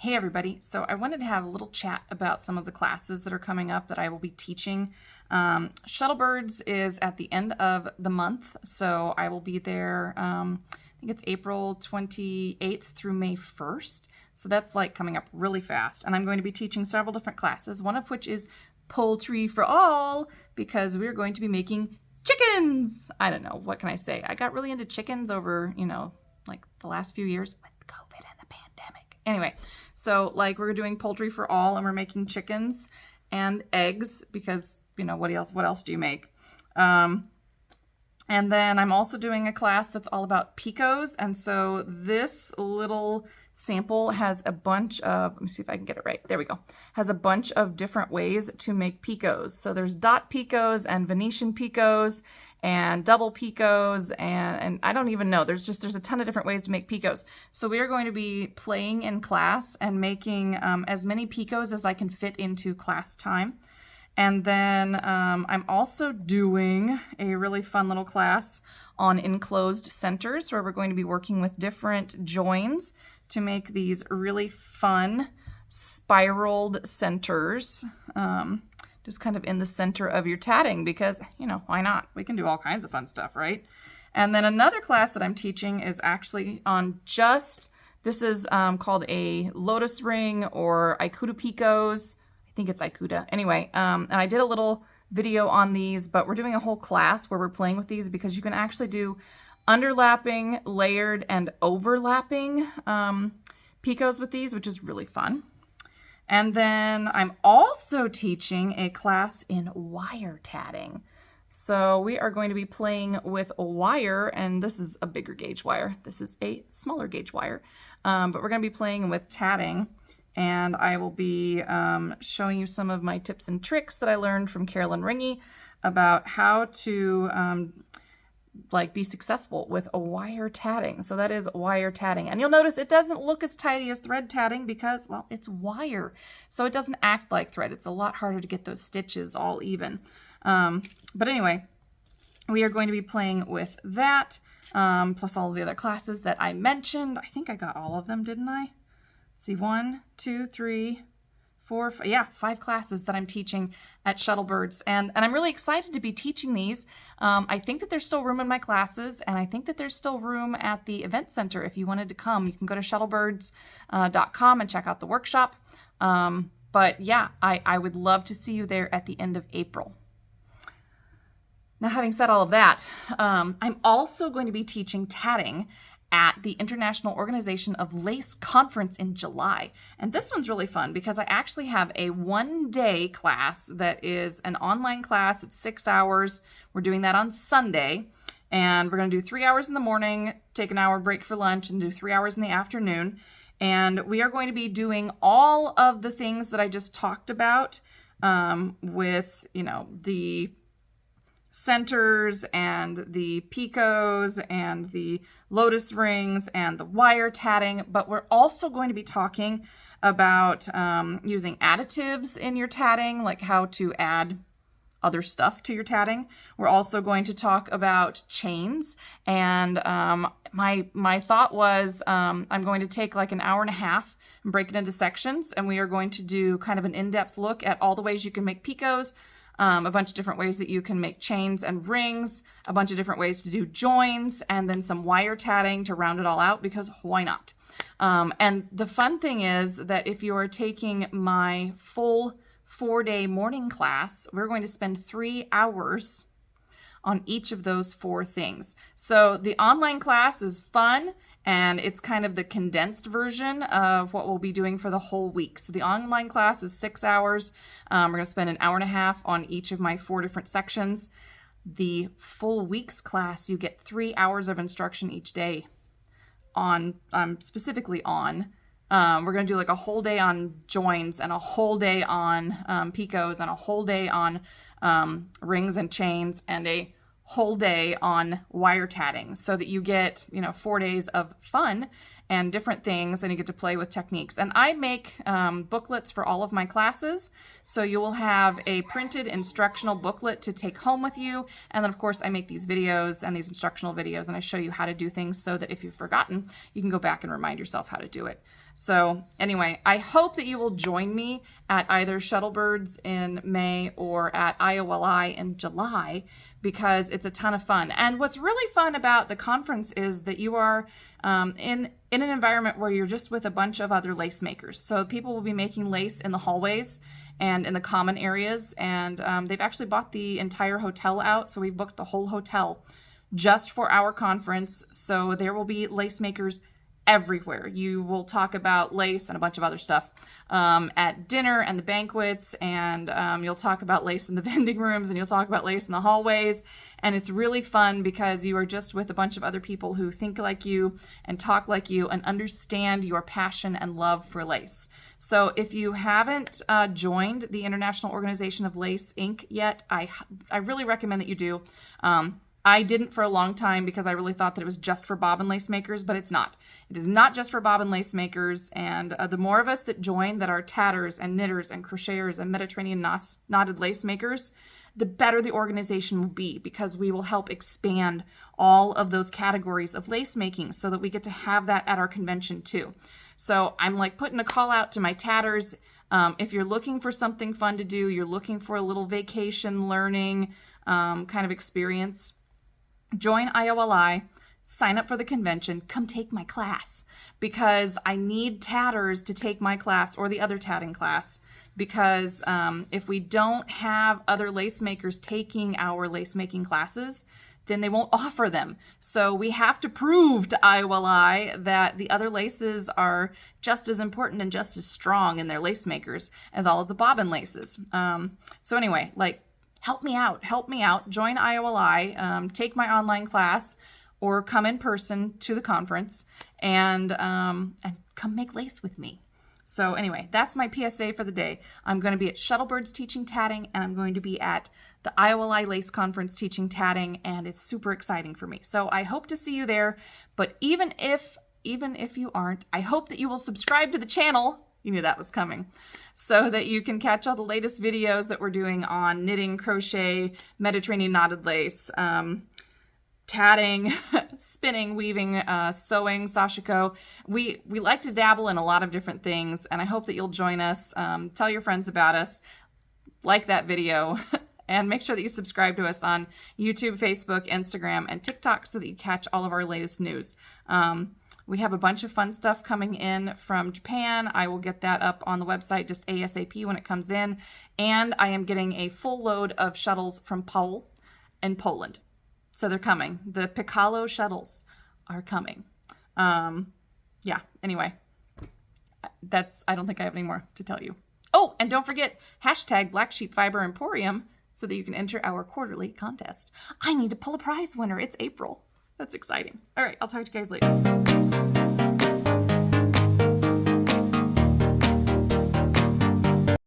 Hey everybody, so I wanted to have a little chat about some of the classes that are coming up that I will be teaching. Shuttlebirds is at the end of the month, so I will be there, I think it's April 28th through May 1st, so that's like coming up really fast. And I'm going to be teaching several different classes, one of which is Poultry for All, because we're going to be making chickens! I don't know, what can I say? I got really into chickens over, like the last few years with COVID and the pandemic. Anyway, so like we're doing Poultry for All and we're making chickens and eggs because, what else do you make? And then I'm also doing a class that's all about picos. And so this little sample has a bunch of, let me see if I can get it right. There we go. Has a bunch of different ways to make picos. So there's dot picos and Venetian picos and double picos, and I don't even know. There's a ton of different ways to make picos. So we are going to be playing in class and making as many picos as I can fit into class time. And then I'm also doing a really fun little class on enclosed centers where we're going to be working with different joins to make these really fun spiraled centers. Just kind of in the center of your tatting because, why not? We can do all kinds of fun stuff, right? And then another class that I'm teaching is actually on this is called a lotus ring or Ikuda picos. I think it's Ikuda. Anyway, and I did a little video on these, but we're doing a whole class where we're playing with these because you can actually do underlapping, layered, and overlapping picos with these, which is really fun. And then I'm also teaching a class in wire tatting. So we are going to be playing with a wire, and this is a bigger gauge wire. This is a smaller gauge wire, but we're going to be playing with tatting, and I will be showing you some of my tips and tricks that I learned from Carolyn Ringy about how to be successful with a wire tatting. So that is wire tatting. And you'll notice it doesn't look as tidy as thread tatting because, well, it's wire. So it doesn't act like thread. It's a lot harder to get those stitches all even. But anyway, we are going to be playing with that, plus all of the other classes that I mentioned. I think I got all of them, didn't I? Let's see, 1, 2, 3, 4, 5 classes that I'm teaching at Shuttlebirds, and I'm really excited to be teaching these. I think that there's still room in my classes, and I think that there's still room at the event center. If you wanted to come, you can go to shuttlebirds.com and check out the workshop. But yeah, I would love to see you there at the end of April. Now, having said all of that, I'm also going to be teaching tatting at the International Organization of Lace Conference in July. And this one's really fun because I actually have a one-day class that is an online class. It's 6 hours. We're doing that on Sunday. And we're going to do 3 hours in the morning, take an hour break for lunch, and do 3 hours in the afternoon. And we are going to be doing all of the things that I just talked about with, the centers and the picos and the lotus rings and the wire tatting, but we're also going to be talking about using additives in your tatting, like how to add other stuff to your tatting. We're also going to talk about chains, and my thought was I'm going to take like an hour and a half and break it into sections, and we are going to do kind of an in-depth look at all the ways you can make picos, a bunch of different ways that you can make chains and rings, a bunch of different ways to do joins, and then some wire tatting to round it all out because why not? And the fun thing is that if you are taking my full 4-day morning class, we're going to spend 3 hours on each of those 4 things. So the online class is fun, and it's kind of the condensed version of what we'll be doing for the whole week. So the online class is 6 hours. We're going to spend an hour and a half on each of my 4 different sections. The full week's class, you get 3 hours of instruction each day on, specifically on. We're going to do like a whole day on joins and a whole day on picos and a whole day on rings and chains and a whole day on wire tatting so that you get, 4 days of fun and different things, and you get to play with techniques. And I make booklets for all of my classes, so you will have a printed instructional booklet to take home with you. And then of course I make these videos and these instructional videos, and I show you how to do things so that if you've forgotten, you can go back and remind yourself how to do it. So anyway, I hope that you will join me at either Shuttlebirds in May or at IOLI in July, because it's a ton of fun. And what's really fun about the conference is that you are in an environment where you're just with a bunch of other lace makers. So people will be making lace in the hallways and in the common areas. And they've actually bought the entire hotel out. So we've booked the whole hotel just for our conference. So there will be lace makers everywhere. You will talk about lace and a bunch of other stuff at dinner and the banquets, and you'll talk about lace in the vending rooms, and you'll talk about lace in the hallways. And it's really fun because you are just with a bunch of other people who think like you and talk like you and understand your passion and love for lace. So if you haven't joined the International Organization of Lace Inc. yet, I really recommend that you do. I didn't for a long time because I really thought that it was just for bobbin lace makers, but it's not. It is not just for bobbin lace makers, and the more of us that join that are tatters and knitters and crocheters and Mediterranean knotted lace makers, the better the organization will be, because we will help expand all of those categories of lace making so that we get to have that at our convention too. So I'm like putting a call out to my tatters. If you're looking for something fun to do, you're looking for a little vacation learning kind of experience, join IOLI, sign up for the convention, come take my class, because I need tatters to take my class or the other tatting class, because if we don't have other lace makers taking our lace making classes, then they won't offer them. So we have to prove to IOLI that the other laces are just as important and just as strong in their lace makers as all of the bobbin laces. So anyway, like, help me out, join IOLI, take my online class, or come in person to the conference and come make lace with me. So anyway, that's my PSA for the day. I'm going to be at Shuttlebirds teaching tatting, and I'm going to be at the IOLI Lace Conference teaching tatting, and it's super exciting for me. So I hope to see you there, but even if you aren't, I hope that you will subscribe to the channel. You knew that was coming. So that you can catch all the latest videos that we're doing on knitting, crochet, Mediterranean knotted lace, tatting, spinning, weaving, sewing, sashiko. We like to dabble in a lot of different things, and I hope that you'll join us. Tell your friends about us, like that video, and make sure that you subscribe to us on YouTube, Facebook, Instagram, and TikTok so that you catch all of our latest news. We have a bunch of fun stuff coming in from Japan. I will get that up on the website just ASAP when it comes in. And I am getting a full load of shuttles from Pole and Poland. So they're coming. The Piccolo shuttles are coming. Yeah, anyway, I don't think I have any more to tell you. Oh, and don't forget, hashtag Black Sheep Fiber Emporium so that you can enter our quarterly contest. I need to pull a prize winner. It's April. That's exciting. All right, I'll talk to you guys later.